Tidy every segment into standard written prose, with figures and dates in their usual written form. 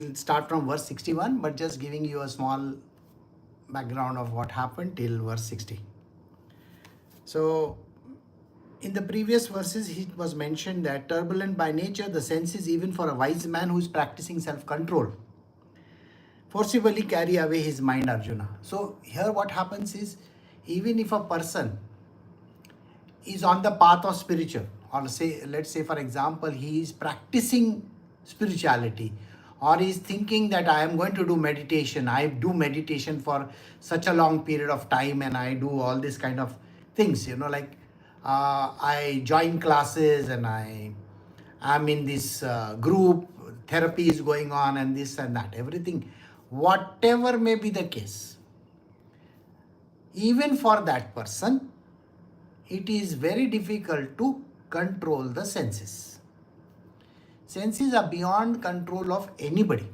We'll start from verse 61, but just giving you a small background of what happened till verse 60. So, in the previous verses, it was mentioned that turbulent by nature, the senses, even for a wise man who is practicing self-control, forcibly carry away his mind, Arjuna. So, here what happens is, even if a person is on the path of spiritual, or say, let's say for example, he is practicing spirituality, or he is thinking that I am going to do meditation, I do meditation for such a long period of time, and I do all this kind of things, like I join classes, and I'm in this group, therapy is going on, and this and that, everything, whatever may be the case, even for that person, it is very difficult to control the senses. Senses are beyond control of anybody.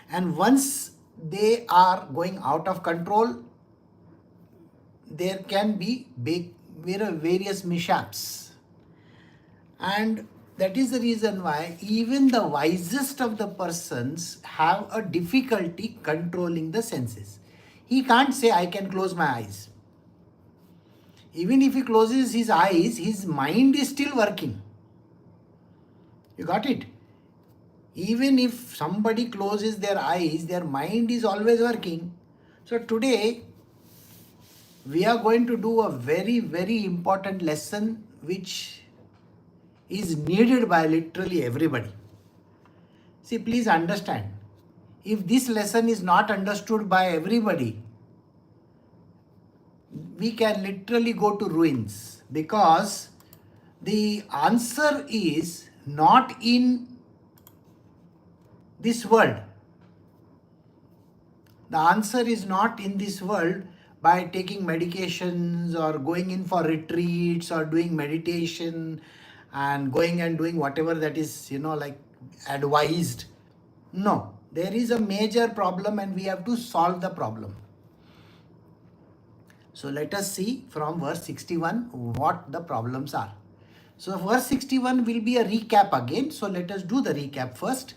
And once they are going out of control, there can be various mishaps. And that is the reason why even the wisest of the persons have a difficulty controlling the senses. He can't say, I can close my eyes. Even if he closes his eyes, his mind is still working. You got it? Even if somebody closes their eyes, their mind is always working. So today, we are going to do a very, very important lesson which is needed by literally everybody. See, please understand, if this lesson is not understood by everybody, we can literally go to ruins, because the answer is not in this world. The answer is not in this world by taking medications or going in for retreats or doing meditation and going and doing whatever that is, like advised. No, there is a major problem and we have to solve the problem. So let us see from verse 61 what the problems are. So verse 61 will be a recap again. So let us do the recap first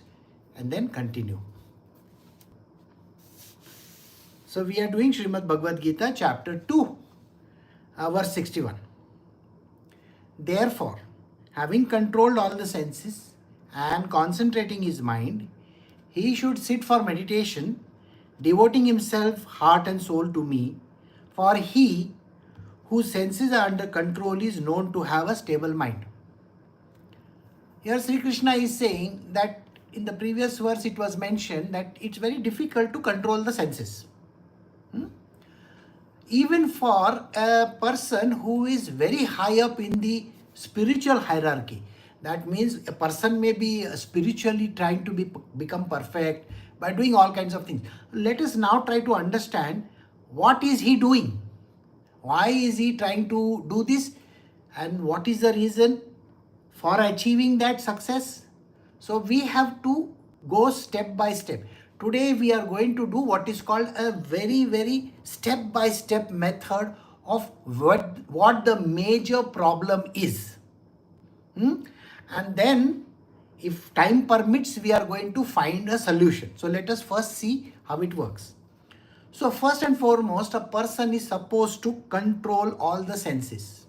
and then continue. So we are doing Srimad Bhagavad Gita chapter 2, verse 61. Therefore, having controlled all the senses and concentrating his mind, he should sit for meditation, devoting himself heart and soul to me. For he whose senses are under control is known to have a stable mind. Here Sri Krishna is saying that in the previous verse it was mentioned that it's very difficult to control the senses. Even for a person who is very high up in the spiritual hierarchy. That means a person may be spiritually trying to become perfect by doing all kinds of things. Let us now try to understand what is he doing? Why is he trying to do this? And what is the reason for achieving that success? So we have to go step by step. Today we are going to do what is called a very, very step-by-step method of what the major problem is. And then, if time permits, we are going to find a solution. So let us first see how it works. So first and foremost, a person is supposed to control all the senses.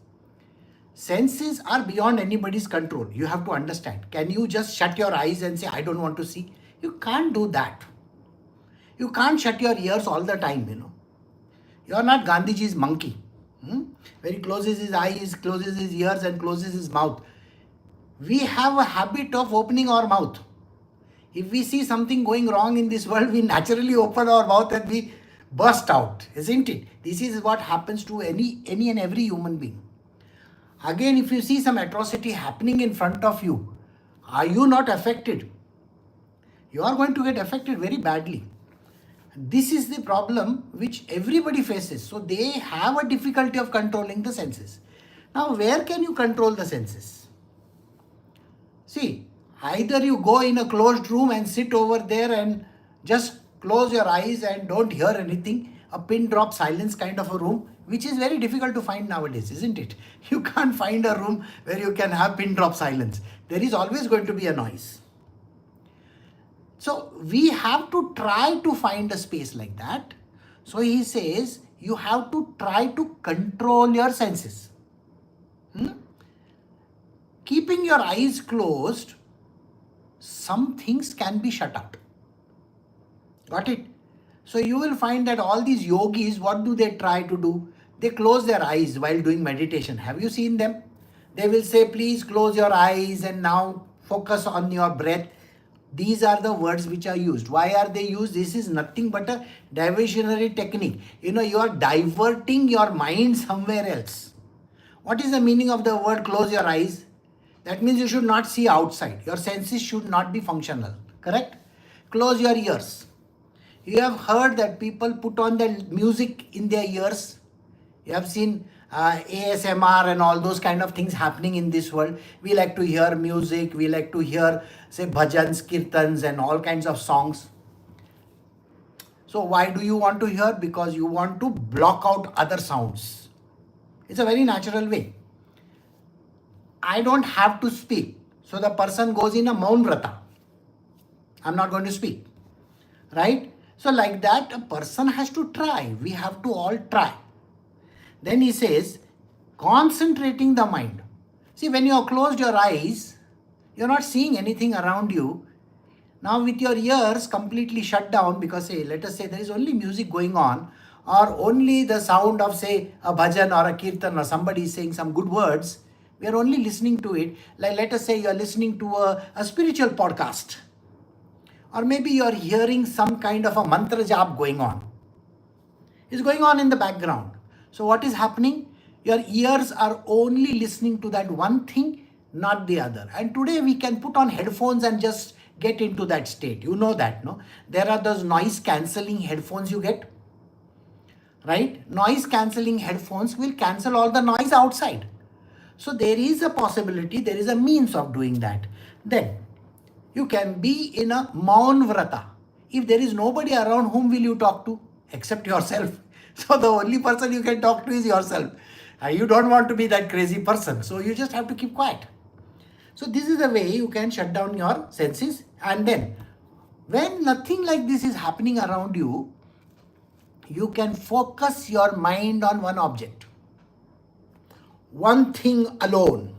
Senses are beyond anybody's control. You have to understand. Can you just shut your eyes and say, I don't want to see? You can't do that. You can't shut your ears all the time, You are not Gandhiji's monkey. Where he closes his eyes, closes his ears and closes his mouth. We have a habit of opening our mouth. If we see something going wrong in this world, we naturally open our mouth and we burst out, isn't it? This is what happens to any and every human being. Again, if you see some atrocity happening in front of you, are you not affected? You are going to get affected very badly. This is the problem which everybody faces. So they have a difficulty of controlling the senses. Now, where can you control the senses? See, either you go in a closed room and sit over there and just close your eyes and don't hear anything, a pin drop silence kind of a room, which is very difficult to find nowadays, isn't it? You can't find a room where you can have pin drop silence. There is always going to be a noise. So we have to try to find a space like that. So he says you have to try to control your senses. Keeping your eyes closed, some things can be shut out. Got it? So you will find that all these yogis, what do they try to do? They close their eyes while doing meditation. Have you seen them? They will say, please close your eyes and now focus on your breath. These are the words which are used. Why are they used? This is nothing but a diversionary technique. You are diverting your mind somewhere else. What is the meaning of the word close your eyes? That means you should not see outside. Your senses should not be functional. Correct? Close your ears. You have heard that people put on the music in their ears. You have seen ASMR and all those kind of things happening in this world. We like to hear music. We like to hear, say, bhajans, kirtans and all kinds of songs. So why do you want to hear? Because you want to block out other sounds. It's a very natural way. I don't have to speak. So the person goes in a maun vrata. I'm not going to speak. Right? So like that, a person has to try. We have to all try. Then he says, concentrating the mind. See, when you have closed your eyes, you're not seeing anything around you. Now with your ears completely shut down, because say, let us say there is only music going on, or only the sound of, say, a bhajan or a kirtan or somebody saying some good words. We are only listening to it. Like let us say you are listening to a spiritual podcast. Or maybe you are hearing some kind of a mantra jap going on. It's going on in the background. So what is happening? Your ears are only listening to that one thing, not the other. And today we can put on headphones and just get into that state. You know that, no? There are those noise cancelling headphones you get. Right? Noise cancelling headphones will cancel all the noise outside. So there is a possibility, there is a means of doing that. Then you can be in a maun vrata. If there is nobody around, whom will you talk to? Except yourself. So the only person you can talk to is yourself. You don't want to be that crazy person. So you just have to keep quiet. So this is the way you can shut down your senses. And then when nothing like this is happening around you, you can focus your mind on one object. One thing alone.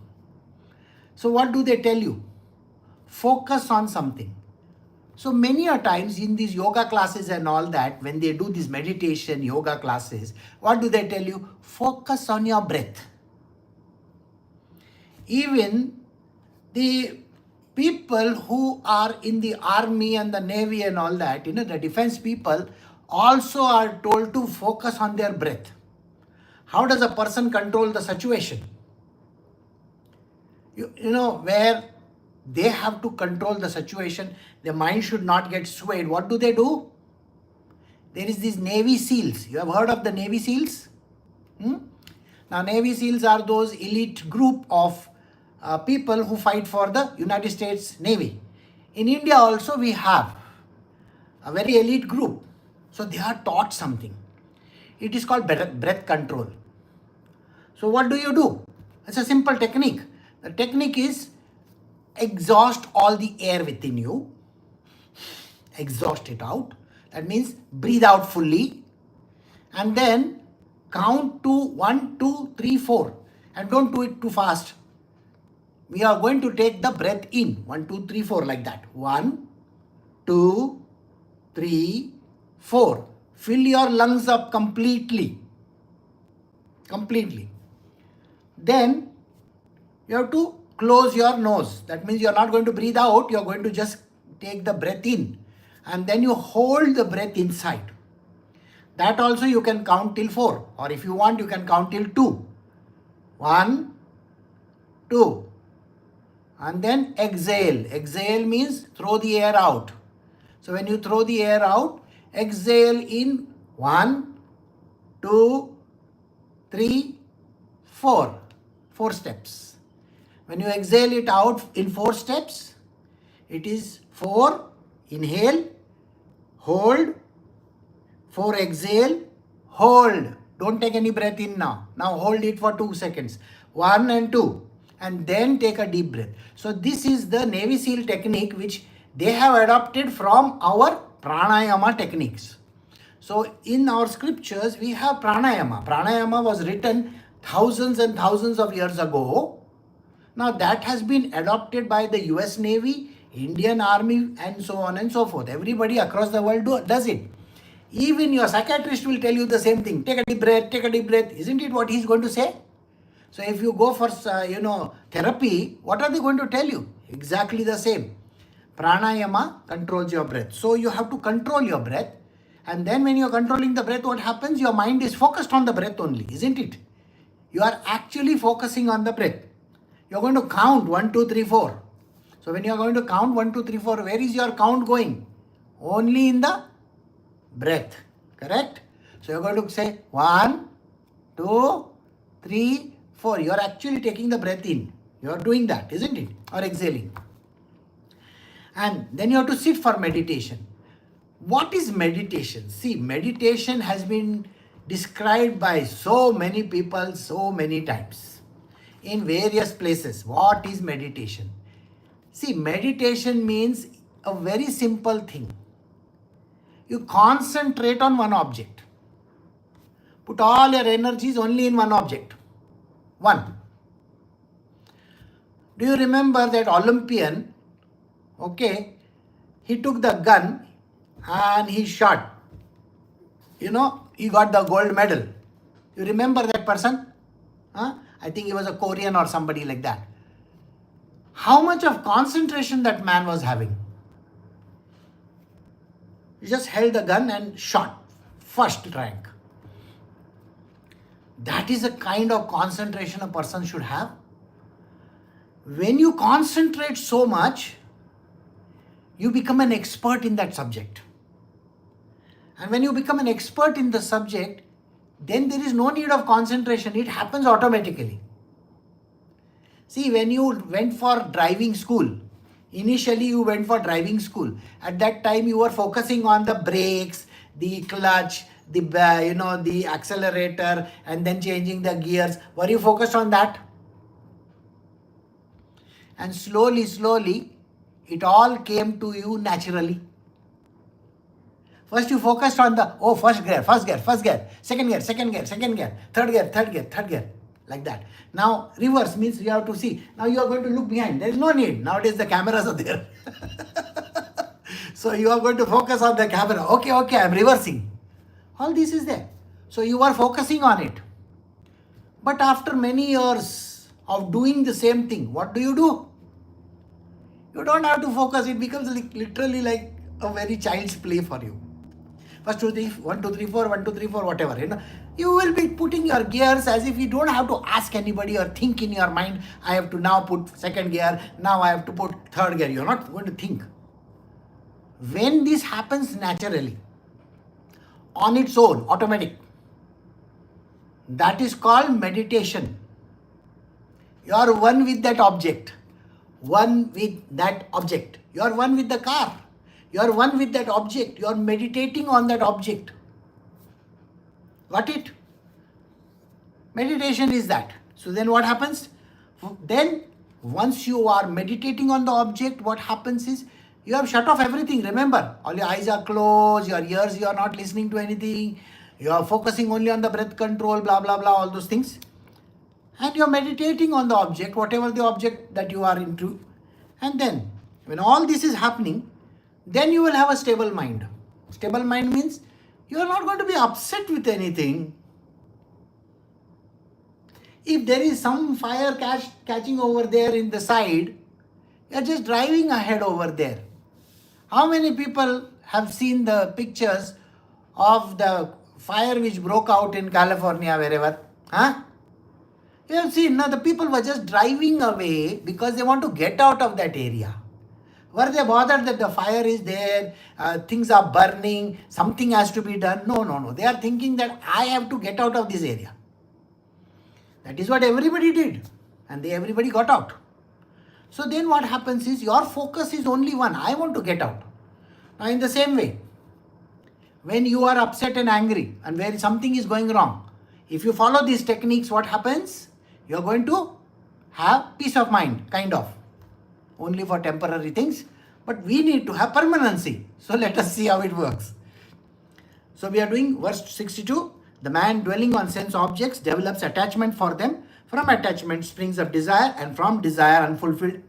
So what do they tell you? Focus on something. So many a times in these yoga classes and all that, when they do this meditation yoga classes, what do they tell you? Focus on your breath. Even the people who are in the army and the navy and all that, the defense people also are told to focus on their breath. How does a person control the situation? Where they have to control the situation, their mind should not get swayed. What do? There is these Navy SEALs. You have heard of the Navy SEALs? Now Navy SEALs are those elite group of people who fight for the United States Navy. In India also we have a very elite group. So they are taught something. It is called breath control. So what do? It's a simple technique. The technique is exhaust all the air within you. Exhaust it out. That means breathe out fully. And then count to 1, 2, 3, 4. And don't do it too fast. We are going to take the breath in. 1, 2, 3, 4 like that. 1, 2, 3, 4. Fill your lungs up completely. Then you have to close your nose. That means you are not going to breathe out. You are going to just take the breath in. And then you hold the breath inside. That also you can count till 4. Or if you want, you can count till 2. 1, 2. And then exhale. Exhale means throw the air out. So when you throw the air out, exhale in 1, 2, 3, 4. 4 steps. When you exhale it out in 4 steps, it is 4, inhale, hold, 4 exhale, hold. Don't take any breath in now. Now hold it for 2 seconds. 1 and 2. And then take a deep breath. So this is the Navy SEAL technique which They have adopted from our pranayama techniques. So in our scriptures, we have pranayama. Pranayama was written thousands and thousands of years ago. Now that has been adopted by the US Navy, Indian Army, and so on and so forth. Everybody across the world does it. Even your psychiatrist will tell you the same thing. Take a deep breath, take a deep breath. Isn't it what he's going to say? So if you go for, therapy, what are they going to tell you? Exactly the same. Pranayama controls your breath. So you have to control your breath. And then when you're controlling the breath, what happens? Your mind is focused on the breath only, isn't it? You are actually focusing on the breath. You're going to count 1, 2, 3, 4. So when you're going to count 1, 2, 3, 4, where is your count going? Only in the breath. Correct? So you're going to say 1, 2, 3, 4. You're actually taking the breath in. You're doing that, isn't it? Or exhaling. And then you have to sit for meditation. What is meditation? See, meditation has been described by so many people so many times in various places. What is meditation? See, meditation means a very simple thing. You concentrate on one object. Put all your energies only in one object. One. Do you remember that Olympian? Okay, he took the gun and he shot. He got the gold medal. You remember that person? I think he was a Korean or somebody like that. How much of concentration that man was having? He just held the gun and shot. First rank. That is the kind of concentration a person should have. When you concentrate so much, you become an expert in that subject. And when you become an expert in the subject, then there is no need of concentration. It happens automatically. See, when you went for driving school, initially you went for driving school. At that time you were focusing on the brakes, the clutch, the accelerator, and then changing the gears. Were you focused on that? And slowly, it all came to you naturally. First you focused on the, first gear, second gear, third gear, like that. Now reverse means you have to see. Now you are going to look behind. There is no need. Nowadays the cameras are there. So you are going to focus on the camera. Okay, I am reversing. All this is there. So you are focusing on it. But after many years of doing the same thing, what do? You don't have to focus. It becomes literally like a very child's play for you. First 2, 3, 1, 2, 3, 4, 1, 2, 3, 4, whatever. You will be putting your gears as if you don't have to ask anybody or think in your mind, I have to now put second gear, now I have to put third gear. You're not going to think. When this happens naturally, on its own, automatic, that is called meditation. You are one with that object. One with that object. You are one with the car. You are one with that object. You are meditating on that object. Got it? Meditation is that. So then what happens? Then once you are meditating on the object, what happens is you have shut off everything. Remember, all your eyes are closed, your ears, you are not listening to anything. You are focusing only on the breath control, blah, blah, blah, all those things. And you are meditating on the object, whatever the object that you are into. And then when all this is happening, then you will have a stable mind. Stable mind means you are not going to be upset with anything. If there is some fire catching over there in the side, you are just driving ahead over there. How many people have seen the pictures of the fire which broke out in California, wherever? You have seen, now the people were just driving away because they want to get out of that area. Were they bothered that the fire is there, things are burning, something has to be done? No. They are thinking that I have to get out of this area. That is what everybody did. And everybody got out. So then what happens is your focus is only one. I want to get out. Now in the same way, when you are upset and angry and where something is going wrong, if you follow these techniques, what happens? You are going to have peace of mind, kind of. Only for temporary things. But we need to have permanency. So let us see how it works. So we are doing verse 62. The man dwelling on sense objects develops attachment for them. From attachment springs up desire, and from desire unfulfilled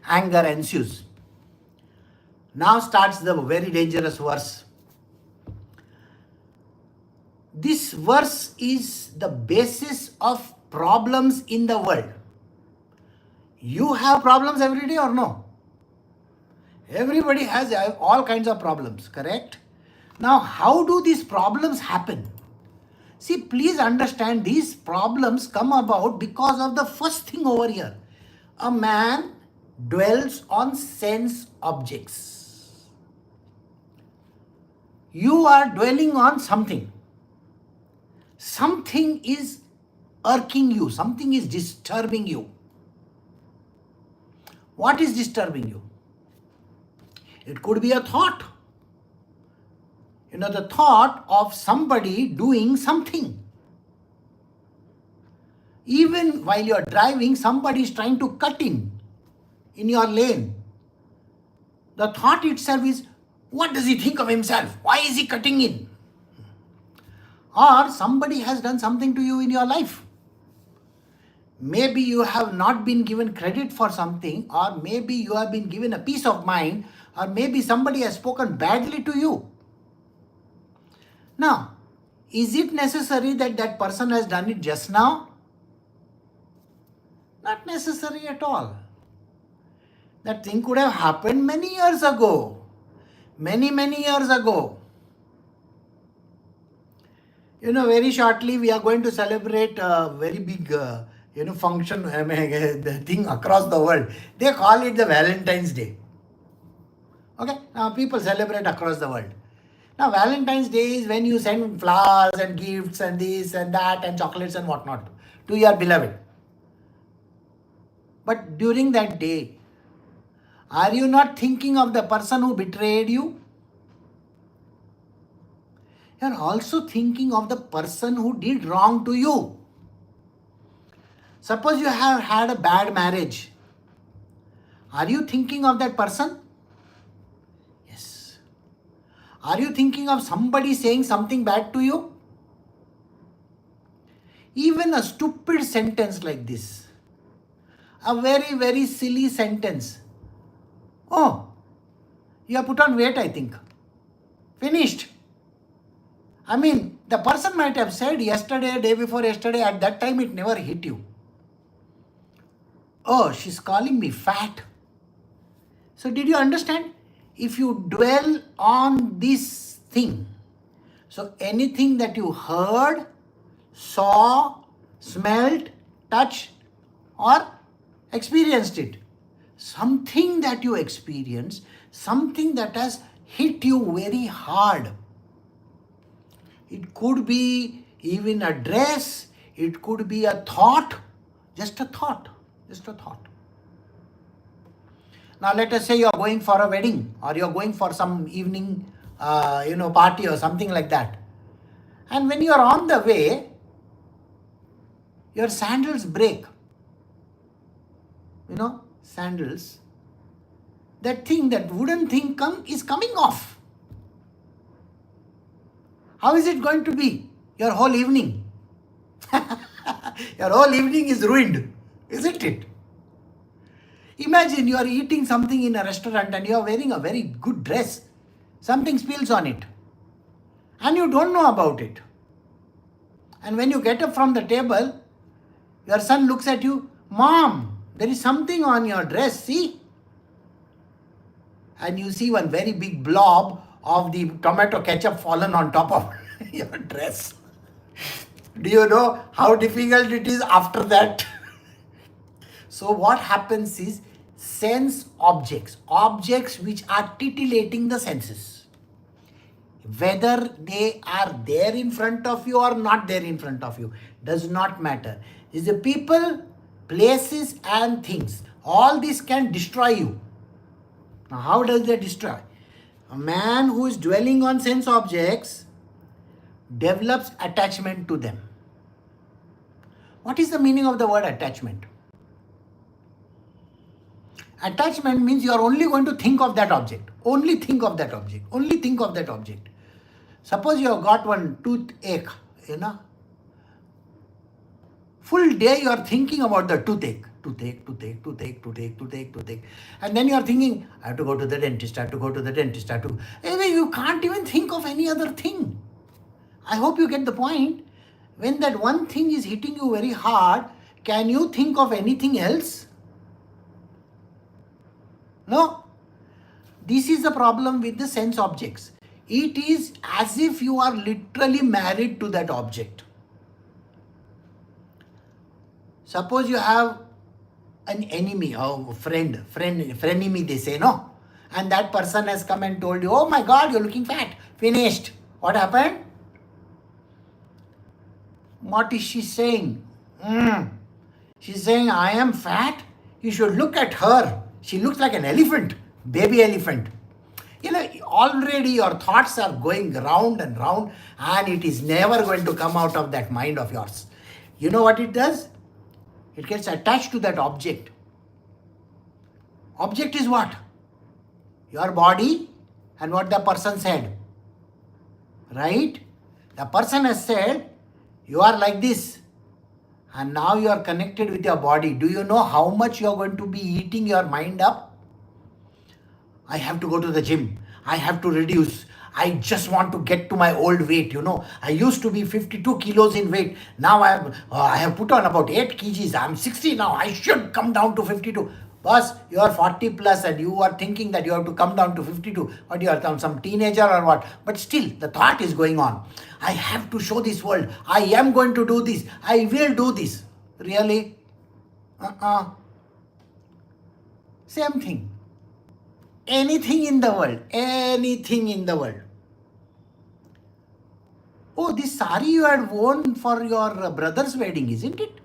anger ensues. Now starts the very dangerous verse. This verse is the basis of problems in the world. You have problems every day or no? Everybody has all kinds of problems, correct? Now, how do these problems happen? See, please understand, these problems come about because of the first thing over here. A man dwells on sense objects. You are dwelling on something. Something is irking you. Something is disturbing you. What is disturbing you? It could be a thought. The thought of somebody doing something. Even while you are driving, somebody is trying to cut in your lane. The thought itself is, what does he think of himself? Why is he cutting in? Or somebody has done something to you in your life. Maybe you have not been given credit for something, or maybe you have been given a peace of mind, or maybe somebody has spoken badly to you. Now, is it necessary that that person has done it just now? Not necessary at all. That thing could have happened many years ago. Many years ago. Very shortly we are going to celebrate a very big function, the thing across the world. They call it the Valentine's Day. Okay, now people celebrate across the world. Now Valentine's Day is when you send flowers and gifts and this and that and chocolates and whatnot to your beloved. But during that day, are you not thinking of the person who betrayed you? You are also thinking of the person who did wrong to you. Suppose you have had a bad marriage. Are you thinking of that person? Yes. Are you thinking of somebody saying something bad to you? Even a stupid sentence like this. A very silly sentence. Oh, you have put on weight, I think. Finished. I mean, the person might have said yesterday, day before yesterday, at that time it never hit you. Oh, she's calling me fat. So did you understand? If you dwell on this thing, so anything that you heard, saw, smelled, touched, or experienced it, something that you experienced, something that has hit you very hard. It could be even a dress, it could be a thought, just a thought. Now let us say you are going for a wedding, or you are going for some evening party or something like that. And when you are on the way, your sandals break. Sandals. That thing, that wooden thing is coming off. How is it going to be? Your whole evening. Your whole evening is ruined, isn't it? Imagine you are eating something in a restaurant and you are wearing a very good dress. Something spills on it. And you don't know about it. And when you get up from the table, your son looks at you, Mom, there is something on your dress, see? And you see one very big blob of the tomato ketchup fallen on top of your dress. Do you know how difficult it is after that? So what happens is, sense objects which are titillating the senses, whether they are there in front of you or not there in front of you, does not matter. It's the people, places and things. All this can destroy you. Now how does they destroy? A man who is dwelling on sense objects develops attachment to them. What is the meaning of the word attachment? Attachment means you are only going to think of that object. Only think of that object. Only think of that object. Suppose you have got one toothache, full day you are thinking about the toothache. Toothache. And then you are thinking, I have to go to the dentist, Anyway, you can't even think of any other thing. I hope you get the point. When that one thing is hitting you very hard, can you think of anything else? No. This is the problem with the sense objects. It is as if you are literally married to that object. Suppose you have an enemy or frenemy they say, no? And that person has come and told you, oh my God, you're looking fat, finished. What happened? What is she saying? She's saying, I am fat. You should look at her. She looks like an elephant, baby elephant. Already your thoughts are going round and round, and it is never going to come out of that mind of yours. You know what it does? It gets attached to that object. Object is what? Your body and what the person said. Right? The person has said, you are like this. And now you are connected with your body. Do you know how much you are going to be eating your mind up? I have to go to the gym. I have to reduce. I just want to get to my old weight. I used to be 52 kilos in weight. Now I have put on about 8 kgs. I'm 60 now. I should come down to 52. Boss, you are 40 plus and you are thinking that you have to come down to 52. What, you are some teenager or what? But still, the thought is going on. I have to show this world. I am going to do this. I will do this. Really? Same thing. Anything in the world. Oh, this sari you had worn for your brother's wedding, isn't it?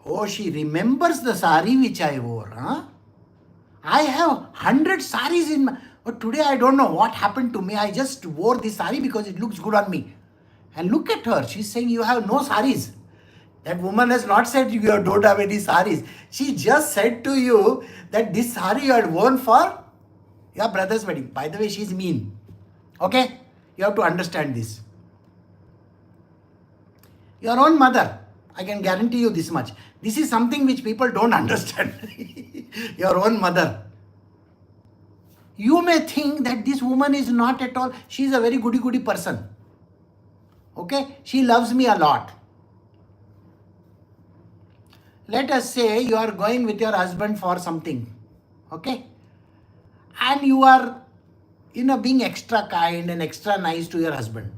Oh, she remembers the sari which I wore. I have 100 saris in my... But today I don't know what happened to me. I just wore this sari because it looks good on me. And look at her. She's saying you have no saris. That woman has not said you don't have any saris. She just said to you that this sari you had worn for your brother's wedding. By the way, she's mean. Okay? You have to understand this. Your own mother, I can guarantee you this much. This is something which people don't understand. Your own mother. You may think that this woman is not at all, she is a very goody person. Okay? She loves me a lot. Let us say you are going with your husband for something. Okay? And you are, being extra kind and extra nice to your husband.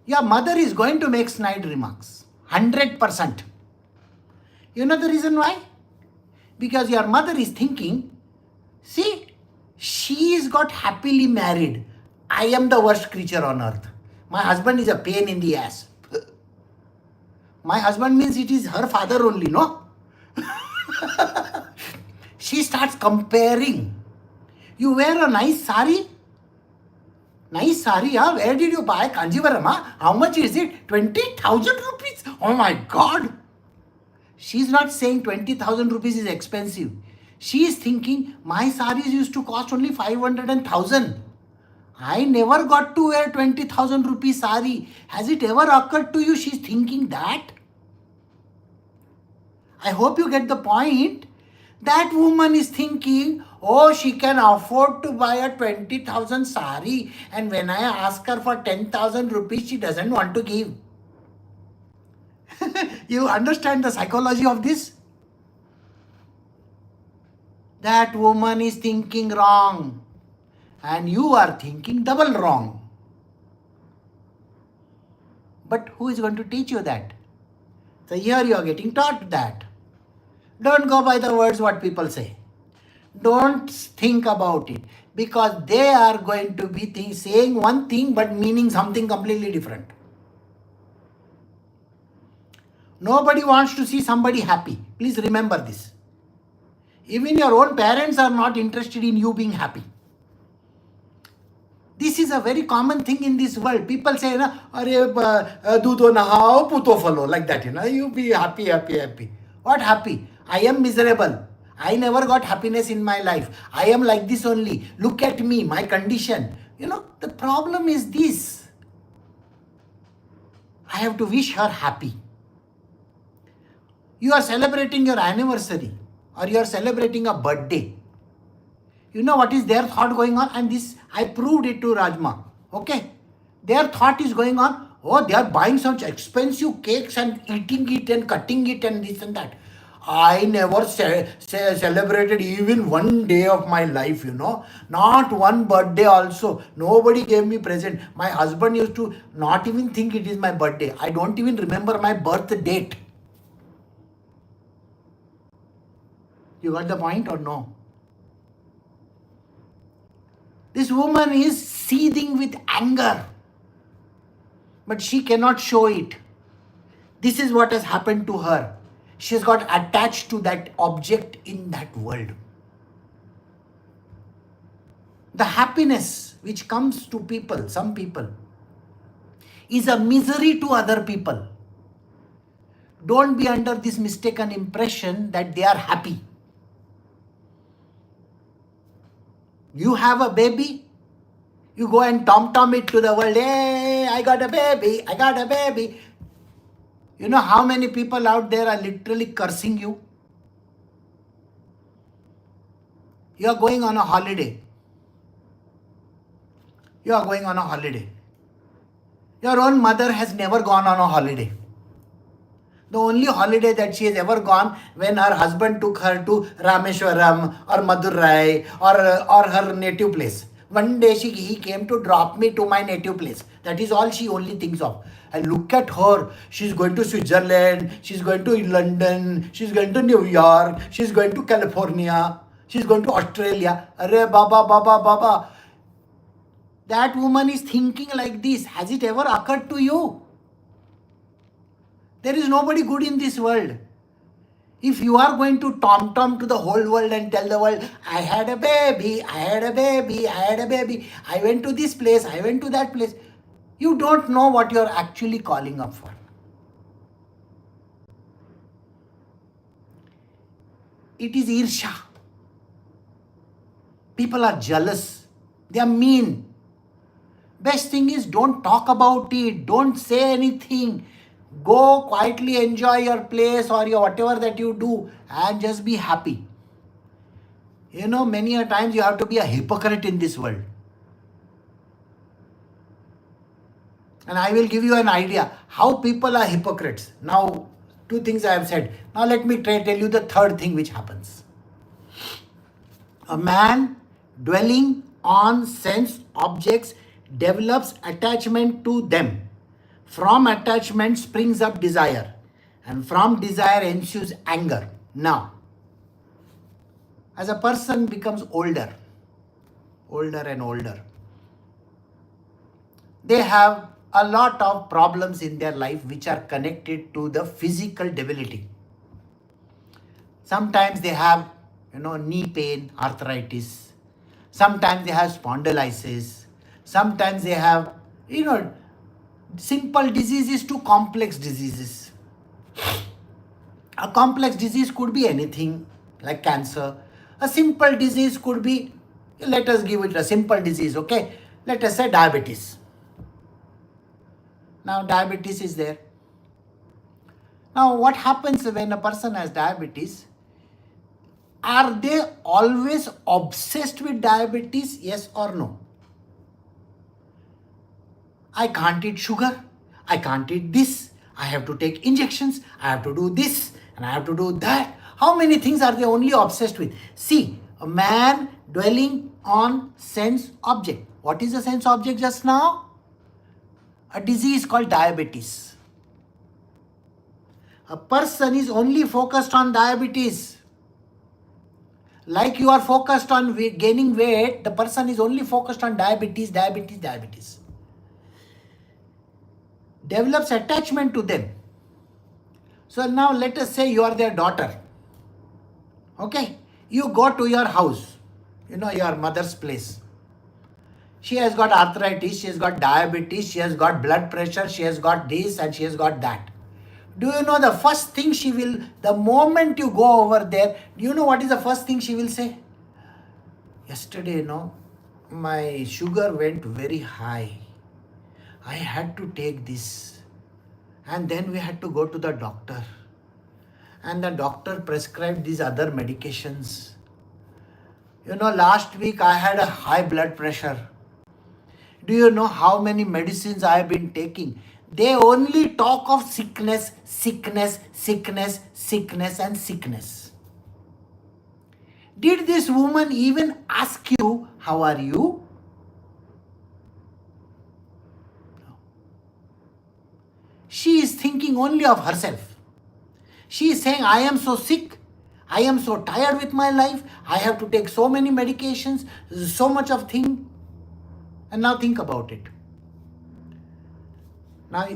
Your mother is going to make snide remarks. 100%. You know the reason why? Because your mother is thinking, see, she is got happily married. I am the worst creature on earth. My husband is a pain in the ass. My husband means it is her father only, no? She starts comparing. You wear a nice sari? Nice sari, huh? Where did you buy? Kanjivaram, huh? How much is it? 20,000 rupees? Oh my God. She's not saying 20,000 rupees is expensive. She is thinking, my saris used to cost only 500 and 1,000. I never got to wear 20,000 rupees sari. Has it ever occurred to you she's thinking that? I hope you get the point. That woman is thinking, oh, she can afford to buy a 20,000 sari, and when I ask her for 10,000 rupees, she doesn't want to give. You understand the psychology of this? That woman is thinking wrong, and you are thinking double wrong. But who is going to teach you that? So here you are getting taught that. Don't go by the words what people say. Don't think about it, because they are going to be saying one thing but meaning something completely different. Nobody wants to see somebody happy. Please remember this. Even your own parents are not interested in you being happy. This is a very common thing in this world. People say, "Are dudo nahao puto falo," like that. You be happy. What happy? I am miserable. I never got happiness in my life. I am like this only. Look at me, my condition. The problem is this. I have to wish her happy. You are celebrating your anniversary or you are celebrating a birthday. You know what is their thought going on? And this, I proved it to Rajma. Okay? Their thought is going on, oh, they are buying such expensive cakes and eating it and cutting it and this and that. I never celebrated even one day of my life, Not one birthday also. Nobody gave me present. My husband used to not even think it is my birthday. I don't even remember my birth date. You got the point or no? This woman is seething with anger, but she cannot show it. This is what has happened to her. She has got attached to that object in that world. The happiness which comes to people, some people, is a misery to other people. Don't be under this mistaken impression that they are happy. You have a baby, you go and tom-tom it to the world. Hey, I got a baby, I got a baby. You know how many people out there are literally cursing you? You are going on a holiday. You are going on a holiday. Your own mother has never gone on a holiday. The only holiday that she has ever gone when her husband took her to Rameshwaram or Madurai or her native place. One day he came to drop me to my native place. That is all she only thinks of. And look at her. She's going to Switzerland. She's going to London. She's going to New York. She's going to California. She's going to Australia. Arre Baba. That woman is thinking like this. Has it ever occurred to you? There is nobody good in this world. If you are going to tom-tom to the whole world and tell the world, I had a baby, I had a baby, I had a baby, I went to this place, I went to that place, you don't know what you are actually calling up for. It is irsha. People are jealous. They are mean. Best thing is don't talk about it. Don't say anything. Go quietly enjoy your place or your whatever that you do and just be happy. Many a times you have to be a hypocrite in this world. And I will give you an idea how people are hypocrites. Now, 2 things I have said. Now let me tell you the third thing which happens. A man dwelling on sense objects develops attachment to them. From attachment springs up desire, and from desire ensues anger. Now, as a person becomes older and older, they have a lot of problems in their life which are connected to the physical debility. Sometimes they have, knee pain, arthritis. Sometimes they have spondylitis. Sometimes they have, simple diseases to complex diseases. A complex disease could be anything like cancer. A simple disease could be, let us give it a simple disease, okay? Let us say diabetes. Now diabetes is there. Now what happens when a person has diabetes? Are they always obsessed with diabetes? Yes or no? I can't eat sugar. I can't eat this. I have to take injections. I have to do this and I have to do that. How many things are they only obsessed with? See, a man dwelling on sense object. What is the sense object just now? A disease called diabetes. A person is only focused on diabetes. Like you are focused on gaining weight, the person is only focused on diabetes. Develops attachment to them. So now let us say you are their daughter. Okay? You go to your house, your mother's place. She has got arthritis, she has got diabetes, she has got blood pressure, she has got this and she has got that. Do you know the first thing she will, the moment you go over there, do you know what is the first thing she will say? Yesterday, my sugar went very high. I had to take this. And then we had to go to the doctor. And the doctor prescribed these other medications. Last week I had a high blood pressure. Do you know how many medicines I have been taking? They only talk of sickness, sickness, sickness, sickness, and sickness. Did this woman even ask you, how are you? No. She is thinking only of herself. She is saying, I am so sick. I am so tired with my life. I have to take so many medications, so much of thing. And now think about it. Now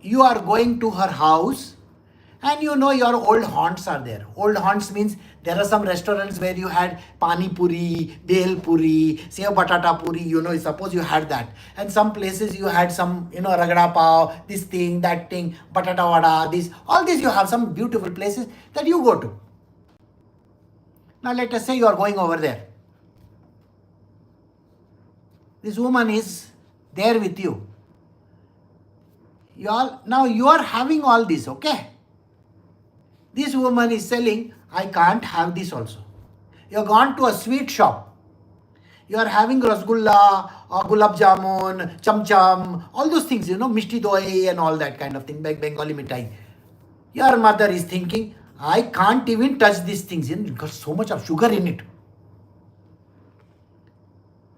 you are going to her house and your old haunts are there. Old haunts means there are some restaurants where you had pani puri, bel puri, sev batata puri, suppose you had that. And some places you had some, ragda pav, this thing, that thing, batata vada, this, all this you have some beautiful places that you go to. Now let us say you are going over there. This woman is there with you. Now you are having all this, okay? This woman is selling, I can't have this also. You have gone to a sweet shop. You are having rasgulla, or gulab jamun, cham cham, all those things, mishti doi and all that kind of thing, like Bengali mithai. Your mother is thinking, I can't even touch these things. It's got so much of sugar in it.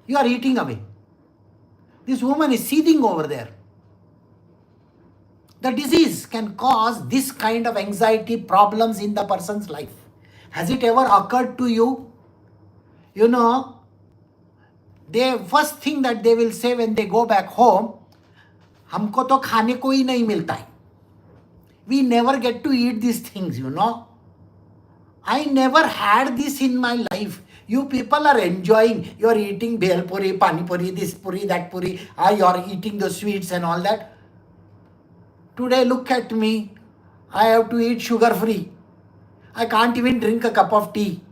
You are eating away. This woman is seething over there. The disease can cause this kind of anxiety problems in the person's life. Has it ever occurred to you? The first thing that they will say when they go back home, हमको तो खाने को ही नहीं मिलता है. We never get to eat these things, I never had this in my life. You people are enjoying. You are eating bhel puri, pani puri, this puri, that puri. You are eating the sweets and all that. Today, look at me. I have to eat sugar free. I can't even drink a cup of tea.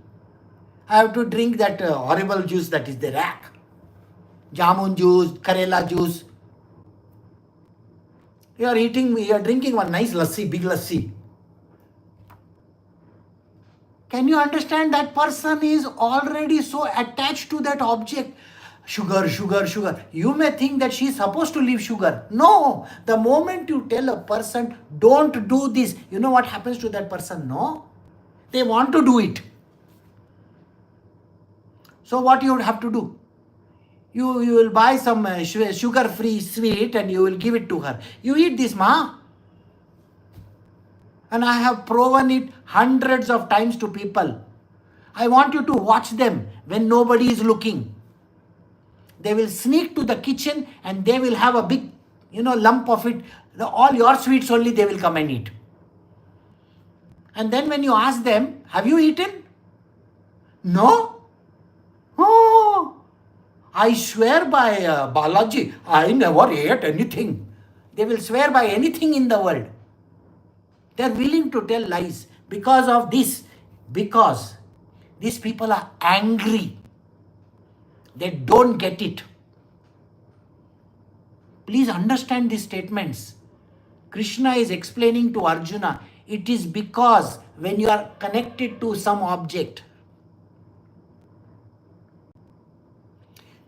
I have to drink that horrible juice that is there. Jamun juice, Karela juice. You are drinking one nice lassi, big lassi. Can you understand that person is already so attached to that object? Sugar, sugar, sugar. You may think that she is supposed to leave sugar. No. The moment you tell a person, don't do this, you know what happens to that person? No. They want to do it. So what you would have to do? You will buy some sugar-free sweet and you will give it to her. You eat this, ma. And I have proven it hundreds of times to people. I want you to watch them when nobody is looking. They will sneak to the kitchen and they will have a big, lump of it. All your sweets only they will come and eat. And then when you ask them, have you eaten? No. Oh, I swear by Balaji, I never ate anything. They will swear by anything in the world. They are willing to tell lies because of this. Because these people are angry. They don't get it. Please understand these statements. Krishna is explaining to Arjuna, it is because when you are connected to some object,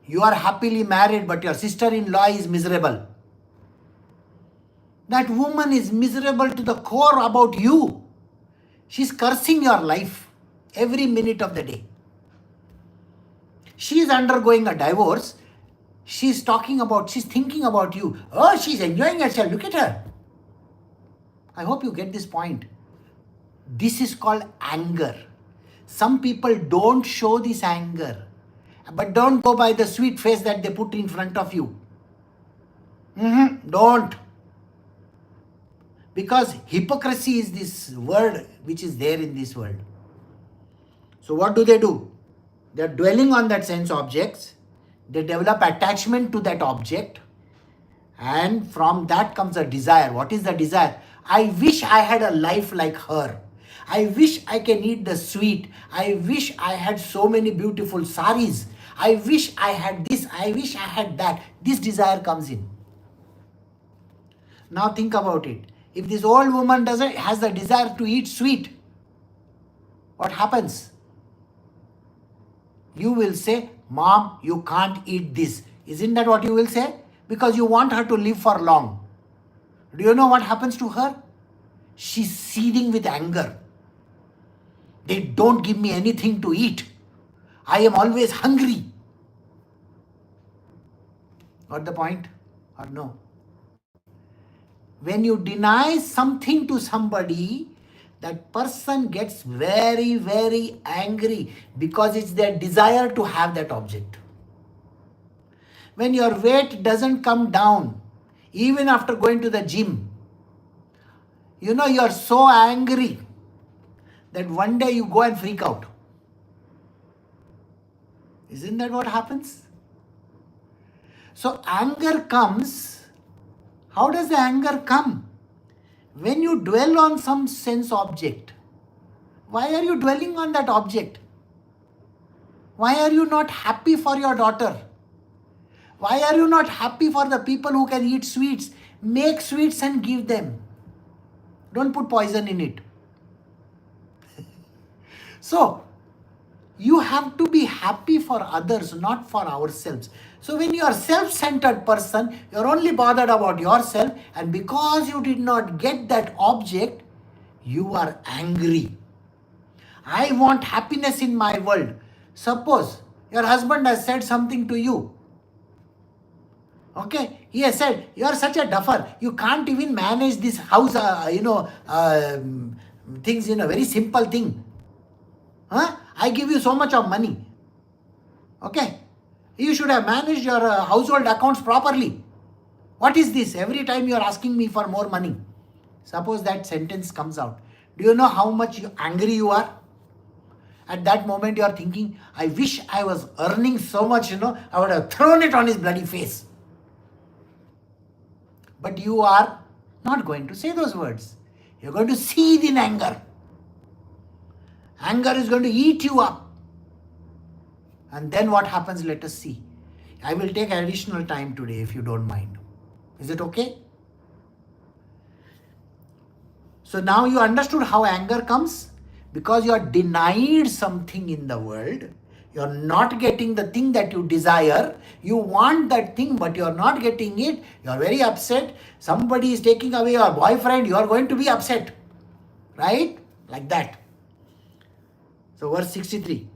you are happily married, but your sister-in-law is miserable. That woman is miserable to the core about you. She's cursing your life every minute of the day. She is undergoing a divorce. She's thinking about you. Oh, she's enjoying herself. Look at her. I hope you get this point. This is called anger. Some people don't show this anger. But don't go by the sweet face that they put in front of you. Don't. Because hypocrisy is this word which is there in this world. So what do? They are dwelling on that sense objects. They develop attachment to that object. And from that comes a desire. What is the desire? I wish I had a life like her. I wish I can eat the sweet. I wish I had so many beautiful saris. I wish I had this. I wish I had that. This desire comes in. Now think about it. If this old woman has the desire to eat sweet, what happens? You will say, Mom, you can't eat this. Isn't that what you will say? Because you want her to live for long. Do you know what happens to her? She's seething with anger. They don't give me anything to eat. I am always hungry. Got the point? Or no? When you deny something to somebody, that person gets very, very angry because it's their desire to have that object. When your weight doesn't come down, even after going to the gym, you're so angry that one day you go and freak out. Isn't that what happens? So anger comes. How does the anger come? When you dwell on some sense object. Why are you dwelling on that object? Why are you not happy for your daughter? Why are you not happy for the people who can eat sweets? Make sweets and give them. Don't put poison in it. So, you have to be happy for others, not for ourselves. So when you are self-centered person, you're only bothered about yourself, and because you did not get that object, you are angry. I want happiness in my world. Suppose your husband has said something to you. Okay, he has said, you are such a duffer. You can't even manage this house, things, very simple thing. I give you so much of money. Okay, you should have managed your household accounts properly. What is this? Every time you are asking me for more money. Suppose that sentence comes out. Do you know how much angry you are? At that moment you are thinking, I wish I was earning so much, I would have thrown it on his bloody face. But you are not going to say those words. You're going to seethe in anger. Anger is going to eat you up. And then what happens? Let us see. I will take additional time today if you don't mind. Is it okay? So now you understood how anger comes? Because you are denied something in the world. You are not getting the thing that you desire. You want that thing, but you are not getting it. You are very upset. Somebody is taking away your boyfriend. You are going to be upset. Right? Like that. So verse 63.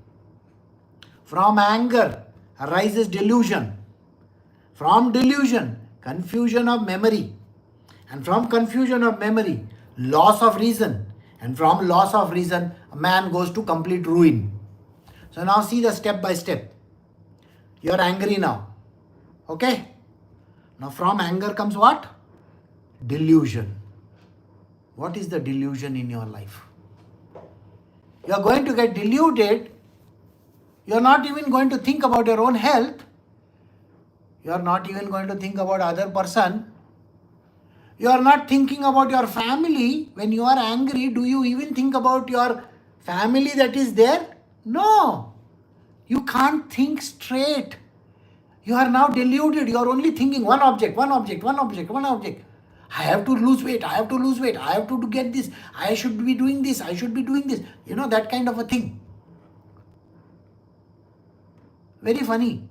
From anger arises delusion. From delusion, confusion of memory. And from confusion of memory, loss of reason. And from loss of reason, a man goes to complete ruin. So now see the step by step. You are angry now. Okay? Now from anger comes what? Delusion. What is the delusion in your life? You are going to get deluded. You are not even going to think about your own health. You are not even going to think about other person. You are not thinking about your family. When you are angry, do you even think about your family that is there? No. You can't think straight. You are now deluded. You are only thinking one object, one object, one object, one object. I have to lose weight. I have to lose weight. I have to get this. I should be doing this. I should be doing this. That kind of a thing. Very funny.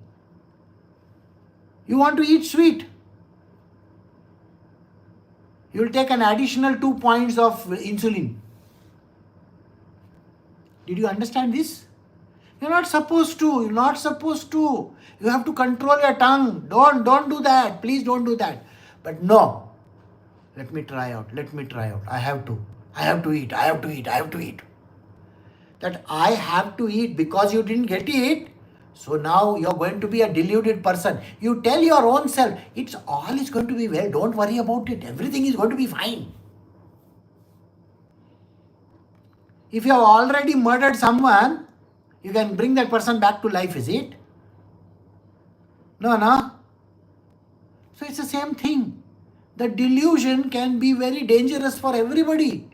You want to eat sweet. You will take an additional 2 points of insulin. Did you understand this? You're not supposed to. You're not supposed to. You have to control your tongue. Don't do that. Please don't do that. But no. Let me try out. I have to eat. I have to eat. That I have to eat because you didn't get it. So now you're going to be a deluded person. You tell your own self, it's all is going to be well. Don't worry about it. Everything is going to be fine. If you have already murdered someone, you can bring that person back to life, is it? No. So it's the same thing. The delusion can be very dangerous for everybody.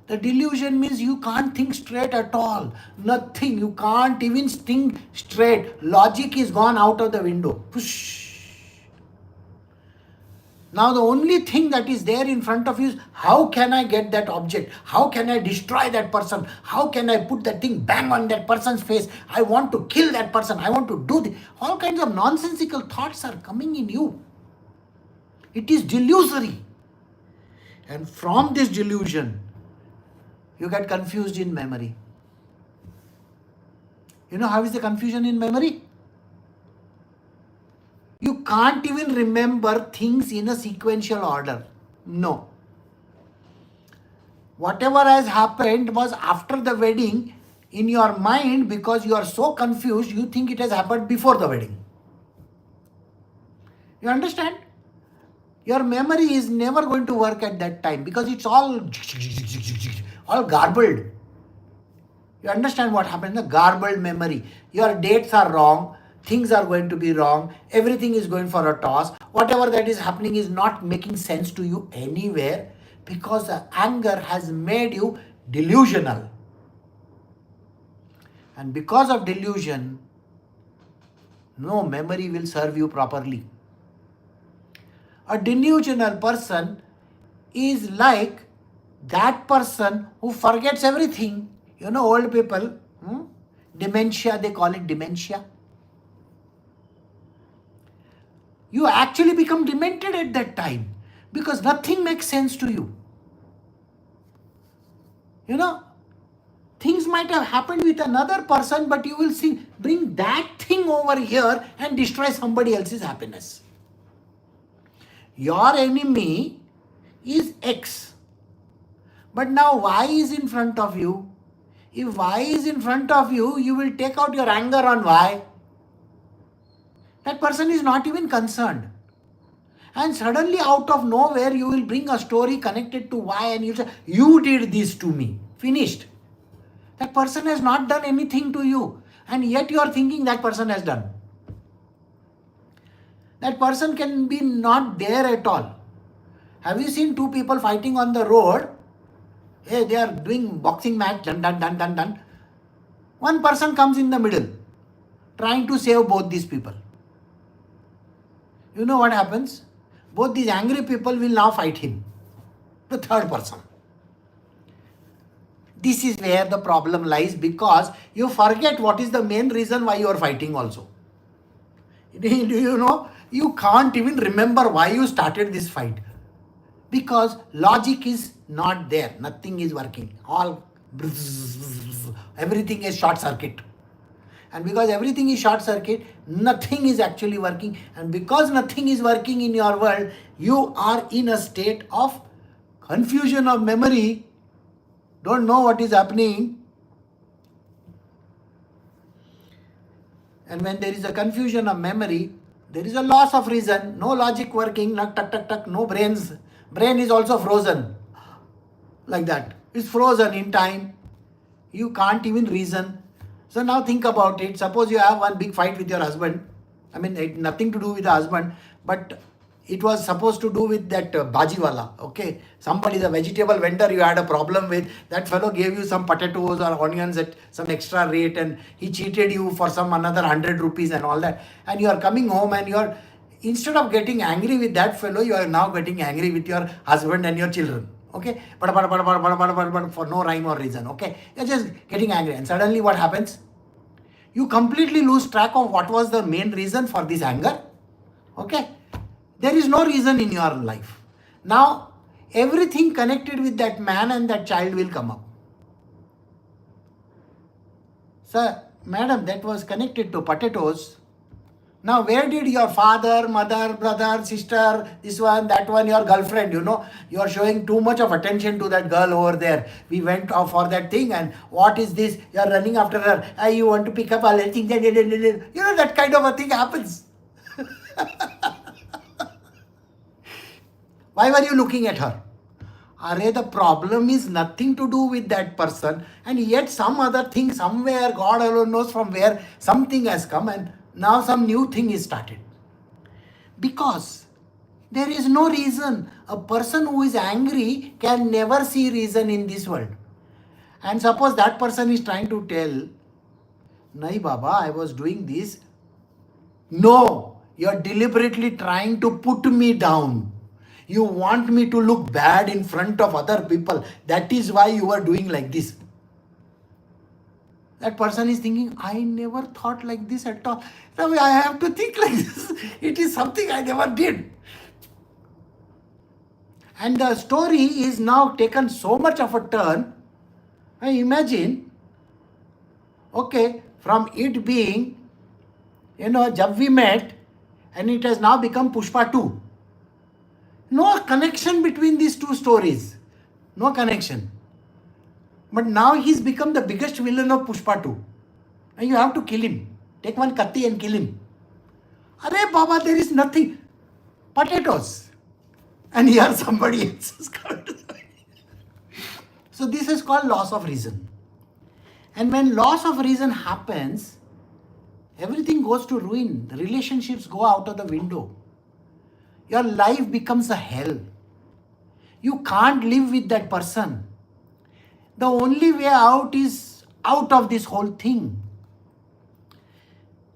The delusion means you can't think straight at all. Nothing. You can't even think straight. Logic is gone out of the window. Push. Now the only thing that is there in front of you is how can I get that object? How can I destroy that person? How can I put that thing bang on that person's face? I want to kill that person. I want to do this. All kinds of nonsensical thoughts are coming in you. It is delusory. And from this delusion, you get confused in memory. You know how is the confusion in memory? You can't even remember things in a sequential order. No. Whatever has happened was after the wedding in your mind, because you are so confused, you think it has happened before the wedding. You understand? Your memory is never going to work at that time because it's all garbled. You understand what happened? The garbled memory. Your dates are wrong. Things are going to be wrong. Everything is going for a toss. Whatever that is happening is not making sense to you anywhere because the anger has made you delusional. And because of delusion, no memory will serve you properly. A delusional person is like that person who forgets everything. You know, old people, dementia, they call it dementia. You actually become demented at that time because nothing makes sense to you. You know, things might have happened with another person, but you will see, bring that thing over here and destroy somebody else's happiness. Your enemy is X. But now Y is in front of you. If Y is in front of you, you will take out your anger on Y. That person is not even concerned. And suddenly out of nowhere, you will bring a story connected to Y and you say, you did this to me. Finished. That person has not done anything to you. And yet you are thinking that person has done. That person can be not there at all. Have you seen two people fighting on the road? Hey, they are doing boxing match, done. One person comes in the middle, trying to save both these people. You know what happens? Both these angry people will now fight him, the third person. This is where the problem lies because you forget what is the main reason why you are fighting also. Do you know? You can't even remember why you started this fight. Because logic is not there. Nothing is working. Everything is short circuit. And because everything is short circuit, nothing is actually working. And because nothing is working in your world, you are in a state of confusion of memory. Don't know what is happening. And when there is a confusion of memory, there is a loss of reason. No logic working. No brains. Brain is also frozen. Like that. It's frozen in time. You can't even reason. So now think about it. Suppose you have one big fight with your husband. I mean, it nothing to do with the husband, but it was supposed to do with that Bajiwala. Okay. Somebody, the vegetable vendor you had a problem with. That fellow gave you some potatoes or onions at some extra rate and he cheated you for some another 100 rupees and all that. And you are coming home and you are, instead of getting angry with that fellow, you are now getting angry with your husband and your children. Okay, for no rhyme or reason. Okay, you're just getting angry, and suddenly what happens? You completely lose track of what was the main reason for this anger. Okay, there is no reason in your life. Now, everything connected with that man and that child will come up. Sir, madam, that was connected to potatoes. Now, where did your father, mother, brother, sister, this one, that one, your girlfriend, you know, you are showing too much of attention to that girl over there. We went off for that thing and what is this? You are running after her. You want to pick up all that thing. You know, that kind of a thing happens. Why were you looking at her? The problem is nothing to do with that person. And yet some other thing, somewhere, God alone knows from where, something has come and now some new thing is started. Because There is no reason. A person who is angry can never see reason in this world. And suppose that person is trying to tell, Nahi Baba, I was doing this. No, you are deliberately trying to put me down. You want me to look bad in front of other people. That is why you are doing like this. That person is thinking, I never thought like this at all. Now I have to think like this. It is something I never did. And the story is now taken so much of a turn. I imagine, okay, from it being, Jab we met, and it has now become Pushpa 2. No connection between these two stories. No connection. But now he's become the biggest villain of Pushpa 2. And you have to kill him. Take one katti and kill him. Arey Baba, there is nothing. Potatoes. And here somebody else is coming to the So this is called loss of reason. And when loss of reason happens, everything goes to ruin. The relationships go out of the window. Your life becomes a hell. You can't live with that person. The only way out is out of this whole thing.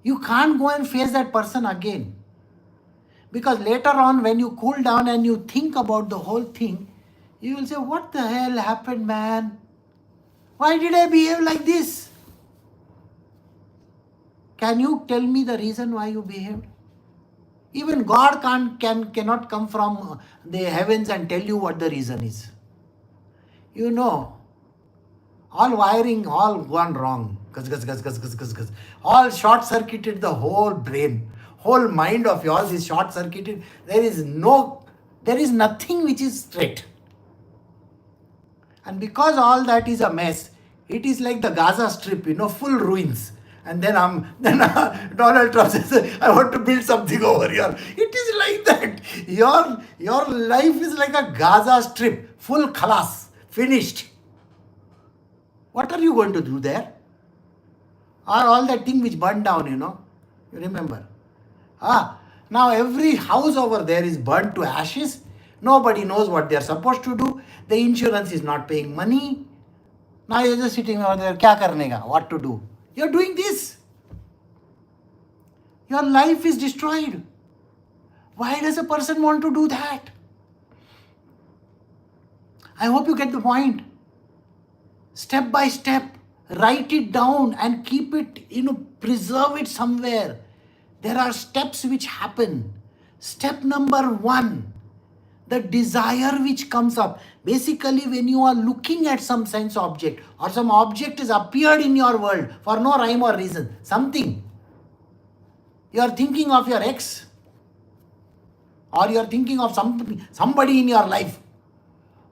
You can't go and face that person again. Because later on, when you cool down and you think about the whole thing, you will say, what the hell happened, man? Why did I behave like this? Can you tell me the reason why you behaved? Even God cannot come from the heavens and tell you what the reason is. All wiring, all gone wrong. All short-circuited the whole brain. Whole mind of yours is short-circuited. There is nothing which is straight. And because all that is a mess, it is like the Gaza Strip, full ruins. And then Donald Trump says, I want to build something over here. It is like that. Your life is like a Gaza Strip, full khalas, finished. What are you going to do there? Or all that thing which burned down, you remember. Now every house over there is burnt to ashes. Nobody knows what they are supposed to do. The insurance is not paying money. Now you're just sitting over there, kya karne ka? What to do? You're doing this. Your life is destroyed. Why does a person want to do that? I hope you get the point. Step by step, write it down and keep it, preserve it somewhere. There are steps which happen. Step number 1, the desire which comes up. Basically, when you are looking at some sense object or some object has appeared in your world for no rhyme or reason, something, you are thinking of your ex or you are thinking of somebody in your life.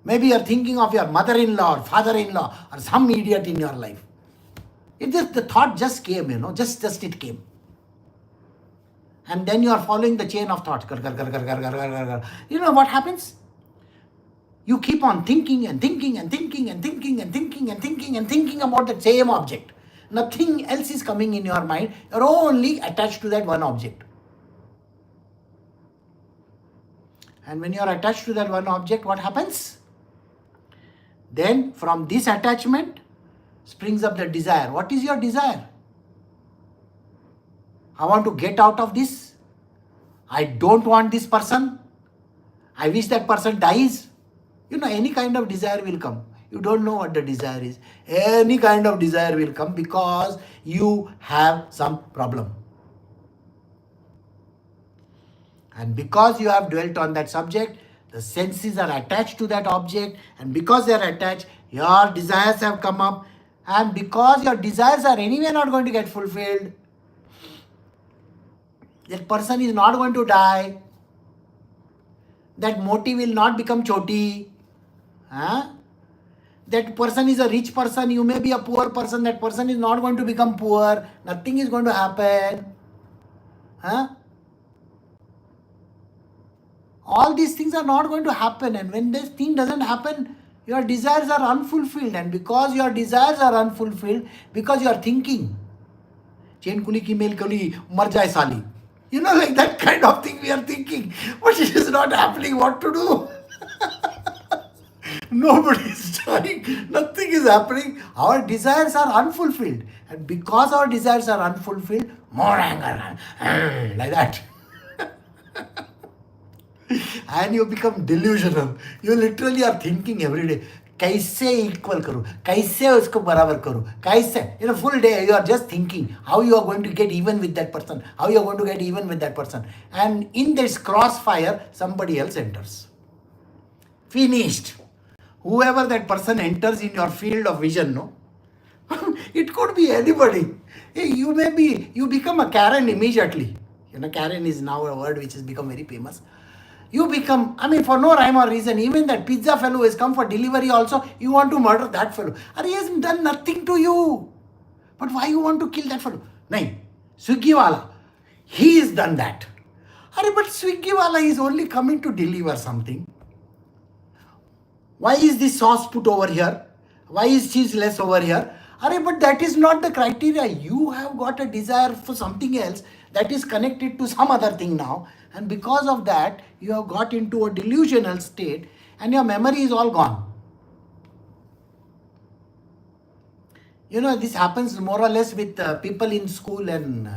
Maybe you are thinking of your mother-in-law or father-in-law or some idiot in your life. The thought just came, just it came. And then you are following the chain of thoughts. You know what happens? You keep on thinking and thinking and thinking and thinking and thinking and thinking and thinking about the same object. Nothing else is coming in your mind. You're only attached to that one object. And when you're attached to that one object, what happens? Then from this attachment springs up the desire. What is your desire? I want to get out of this. I don't want this person. I wish that person dies. Any kind of desire will come. You don't know what the desire is. Any kind of desire will come because you have some problem. And because you have dwelt on that subject, the senses are attached to that object. And because they are attached, your desires have come up. And because your desires are anyway not going to get fulfilled, that person is not going to die. That moti will not become choti. That person is a rich person. You may be a poor person. That person is not going to become poor. Nothing is going to happen. All these things are not going to happen. And when this thing doesn't happen, your desires are unfulfilled. And because your desires are unfulfilled, because you are thinking, chain kuli ki mail kuli, mar jaye sali. Like that kind of thing we are thinking. But it is not happening. What to do? Nobody is trying. Nothing is happening. Our desires are unfulfilled. And because our desires are unfulfilled, more anger. Like that. And you become delusional. You literally are thinking every day, कैसे equal करूँ, कैसे उसको बराबर करूँ, कैसे, full day you are just thinking how you are going to get even with that person, how you are going to get even with that person. And in this crossfire, somebody else enters. Finished. Whoever that person enters in your field of vision, no? It could be anybody. You become a Karen immediately. Karen is now a word which has become very famous. You become, for no rhyme or reason, even that pizza fellow who has come for delivery also, you want to murder that fellow. He has done nothing to you. But why you want to kill that fellow? Nahin, Swiggy wala, he has done that. But Swiggy wala is only coming to deliver something. Why is this sauce put over here? Why is cheese less over here? But that is not the criteria. You have got a desire for something else that is connected to some other thing now. And because of that, you have got into a delusional state and your memory is all gone. This happens more or less with people in school and,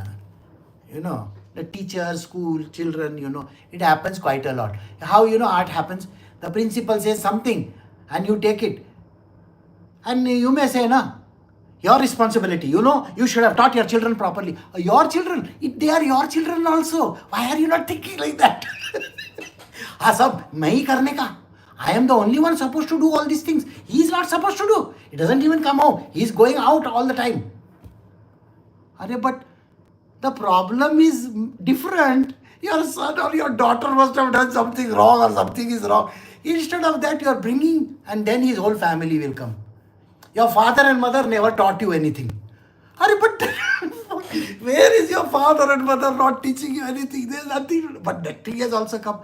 the teachers, school, children, it happens quite a lot. How, art happens? The principal says something and you take it. And you may say, your responsibility, you should have taught your children properly. Your children, they are your children also. Why are you not thinking like that? Sab main hi karne ka. I am the only one supposed to do all these things. He is not supposed to do. He doesn't even come home. He is going out all the time. But the problem is different. Your son or your daughter must have done something wrong or something is wrong. Instead of that, you are bringing, and then his whole family will come. Your father and mother never taught you anything. But where is your father and mother not teaching you anything? There is nothing. But that thing has also come.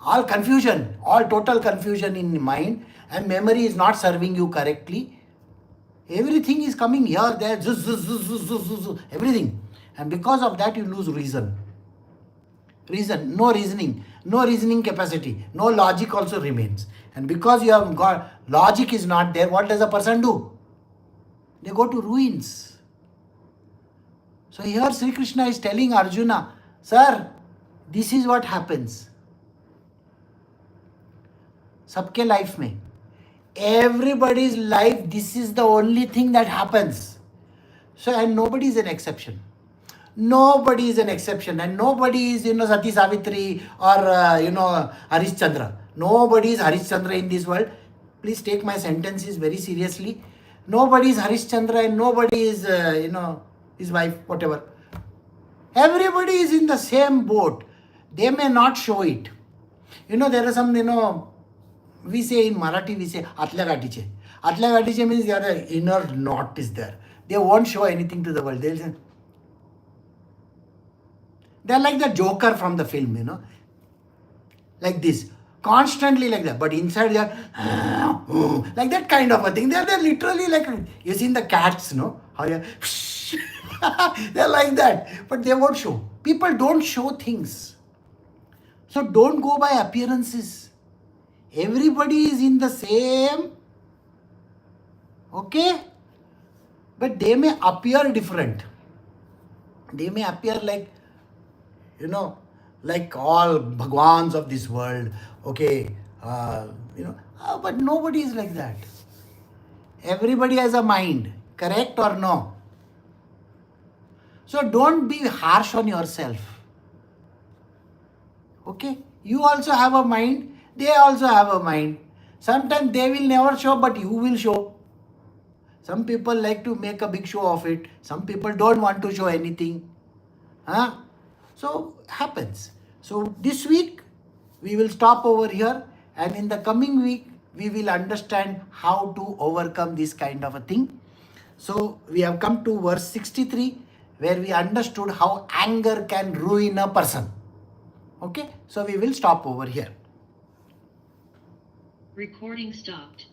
All confusion, all total confusion in mind, and memory is not serving you correctly. Everything is coming here, there, everything. And because of that, you lose reason. No reasoning capacity, no logic also remains. And because you have got, logic is not there, what does a person do? They go to ruins. So here Sri Krishna is telling Arjuna, sir, this is what happens. Sabke life mein. Everybody's life, this is the only thing that happens. So, and nobody is an exception. Nobody is an exception, and nobody is, Sati Savitri or, Harishchandra. Nobody is Harishchandra in this world. Please take my sentences very seriously. Nobody is Harishchandra and nobody is, his wife, whatever. Everybody is in the same boat. They may not show it. There are some, we say in Marathi, we say, Atla Gatiche. Atla Gatiche means their inner knot is there. They won't show anything to the world. They'll say, they're like the Joker from the film, like this, constantly like that. But inside they are like that kind of a thing. They're literally like, you seen the cats, no? How they're like that, but they won't show. People don't show things. So don't go by appearances. Everybody is in the same, okay? But they may appear different. They may appear like, like all Bhagwans of this world, okay, but nobody is like that. Everybody has a mind, correct or no? So don't be harsh on yourself, okay? You also have a mind, they also have a mind. Sometimes they will never show, but you will show. Some people like to make a big show of it. Some people don't want to show anything. So happens. So this week we will stop over here, and in the coming week we will understand how to overcome this kind of a thing. So we have come to verse 63 where we understood how anger can ruin a person. Okay, so we will stop over here. Recording stopped.